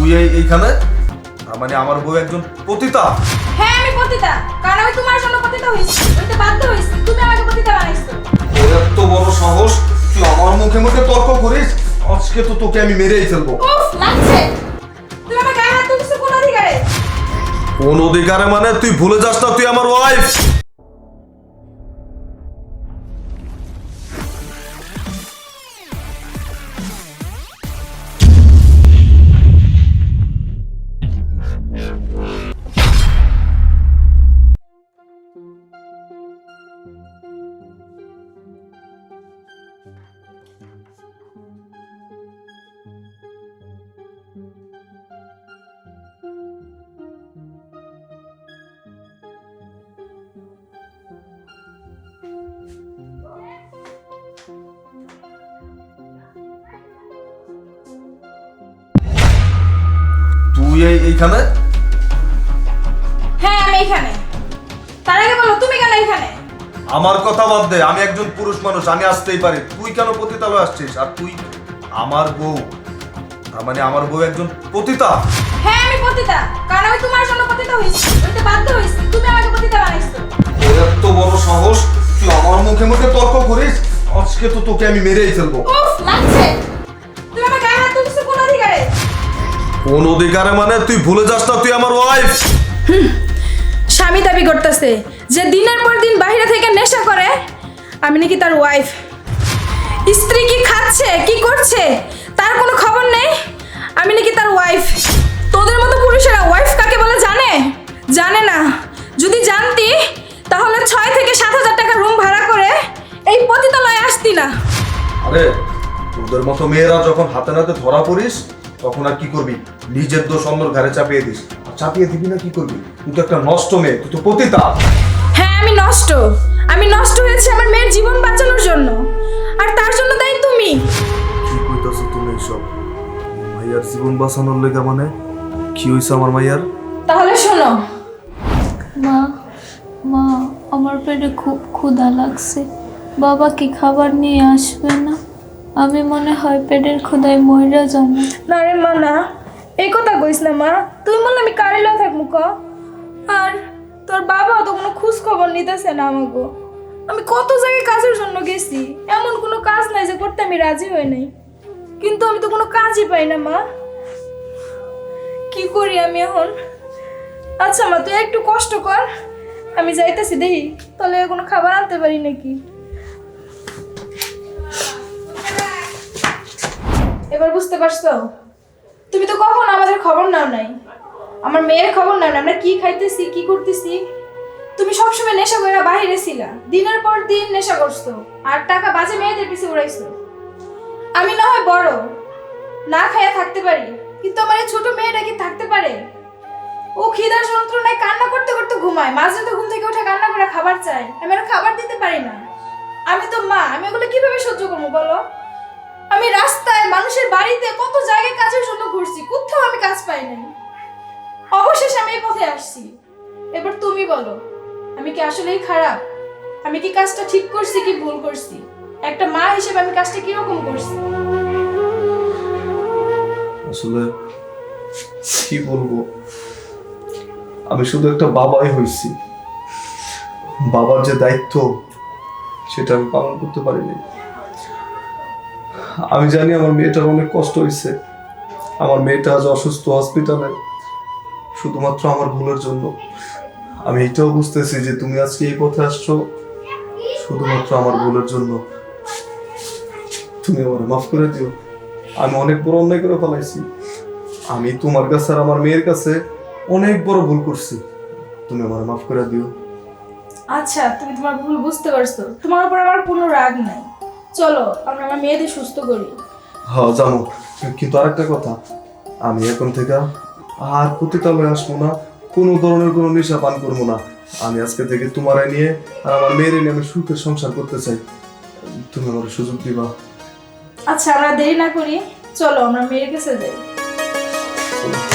তুই এইখানে মানে আমার বউ একজন পতিতা? হ্যাঁ আমি পতিতা, কারণ আমি তোমার জন্য পতিতা হইছি, হইতে বাধ্য হইছি, তুমি আমাকে পতিতা বানাইছো। তোর এত বড় সাহস, তুই আমার মুখে মুখে তর্ক করিস? আজকে তো তোকে আমি মেরেই ফেলবো। উফ লাগছে, তুমি আমার গায়ে হাত তুলছো কোন অধিকারে? কোন অধিকারে মানে? তুই ভুলে যাস না তুই আমার ওয়াইফ। তুই এইখানে? হ্যাঁ আমি এখানে। তার আগে বলো তুমি কেন এখানে? আমার কথা বাদ দে, আমি একজন পুরুষ মানুষ, আমি আসতেই পারি। তুই কেন পতিতালয়ে আসছিস? আর তুই আমার বউ, তার মানে আমার বউ একজন পতিতা? হ্যাঁ আমি পতিতা, কারণ আমি তোমার জন্য পতিতা হইছি, হইতে বাধ্য হইছি, তুমি আমাকে পতিতা বানাইছো। তোর এত বড় সাহস, তুই আমার মুখে মুখে তর্ক করিস? আজকে তো তোকে আমি মেরেই ফেলবো। উফ লাগছে, তুমি আমার গায়ে হাত তুলছো কোন অধিকারে? কোন অধিকারে মানে? তুই ভুলে যাস না তুই আমার ওয়াইফ। স্বামী দাবি করতেছে যে দিনের পর দিন বাইরে থেকে নেশা করে, আমি নাকি তার ওয়াইফ। স্ত্রী কি খাচ্ছে কি করছে তার কোনো খবর নেই, আমি নাকি তার ওয়াইফ। তোদের মতো পুরুষেরা ওয়াইফ কাকে বলে জানে? জানে না। যদি জানতি তাহলে 6 থেকে 7,000 টাকা রুম ভাড়া করে এই পতিতালয়ে আসতি না। আরে তোদের মতো মেয়েরা যখন হাতে নাতে ধরা পড়িস তখন আর কি করবি? নিজের দোষ অন্যর ঘাড়ে চাপিয়ে দিস। আর চাপিয়ে দিবি না কি করবি? তুই তো একটা নষ্ট মেয়ে, তুই তো পতিতা। হ্যাঁ আমি নষ্ট হয়েছে আমার মেয়ের জীবন বাঁচানোর জন্য, আর তার জন্য দায়ী তুমি। কি কইতাছো তুমি এসব? মাইয়ার জীবন বাঁচানোর লেগে মানে? কি হইছে আমার মাইয়ার? তাহলে শোনো। মা মা আমার পেটে খুব ক্ষুধা লাগছে, বাবা কি খাবার নিয়ে আসবে না? আমি মনে হয় পেটের ক্ষুধায় মইরা যাবো। না রে মা না, এই কথা কইস না মা। তুই বললে আমি কারিলা থাকবো ক? আর তোর বাবাও তো কোনো খোঁজ খবর নিতেছে না আমাকে। আমি কত জায়গায় কাজের জন্য গেছি, এমন কোনো কাজ নাই যে করতে আমি রাজি হই নাই, কিন্তু আমি তো কোনো কাজই পাই না মা। কি করি আমি এখন? আচ্ছা মা তুই একটু কষ্ট কর, আমি যাইতেছি দেখি তাহলে কোনো খাবার আনতে পারি নাকি। এবার বুঝতে পারছো? তুমি তো কখন আমাদের খবর নাও নাই, আমার মেয়ের খবর নাও না, আমরা কি খাইতেছি কি করতেছি। তুমি সবসময় নেশা করে বাইরে ছিলা, দিনের পর দিন নেশা করছো, আর টাকা বাজে মেয়েদের পিছে উড়াইছো। আমি না হয় বড়, না খাইয়া থাকতে পারি, কিন্তু আমার এই ছোট মেয়েটা কি থাকতে পারে? ও খিদার যন্ত্রণায় কান্না করতে করতে ঘুমায়, মাঝরাতে ঘুম থেকে উঠে কান্না করে খাবার চায়, আমি আর খাবার দিতে পারি না। আমি তো মা, আমি এগুলো কিভাবে সহ্য করবো বলো? আমি রাস্তায় মানুষের বাড়িতে কত জায়গায় কাজের জন্য ঘুরছি, কোথাও আমি কাজ পাই নাই। অবশেষে আমি এই পথে আসছি। এবার তুমি বলো, আমি কি আসলেই খারাপ? আমি কি কাজটা ঠিক করছি কি ভুল করছি? একটা মা হিসেবে আমি কাজটা কিরকম করছি? আসলে কি বলবো, আমি শুধু একটা বাবাই হইছি। বাবার যে দায়িত্ব সেটা আমি পালন করতে পারিনি। আমি জানি আমার মেয়েটার অনেক কষ্ট হয়েছে। আমার মেয়েটা আজ অসুস্থ হসপিটালে, শুধুমাত্র আমার ভুলের জন্য। আমি এটাও বুঝতেছি যে তুমি আজকে এই পথে আসছো শুধুমাত্র আমার ভুলের জন্য। তুমি আমার মাফ করে দিও, আমি অনেক বড় অন্যায় করে ফেলাইছি। আমি তোমার কাছে আর আমার মেয়ের কাছে অনেক বড় ভুল করছি, তুমি আমার মাফ করে দিও। আচ্ছা তুমি তোমার ভুল বুঝতে পারছো, তোমার উপর আমার কোনো রাগ নাই। চলো আমরা আমার মেয়েদের সুস্থ করি। হ্যাঁ জানো, কিন্তু আরেকটা কথা, আমি এখন থেকে আর পতিতালয়ে আসবো না, কোনো ধরনের কোনো নেশা পান করবো না। আমি আজকে থেকে তোমারে নিয়ে আর আমার মেয়ের নিয়ে আমি সুখের সংসার করতে চাই। তুমি আমার সুযোগ দিবা? আচ্ছা আমরা দেরি না করি, চলো আমরা মেয়ের কাছে যাই। চলো।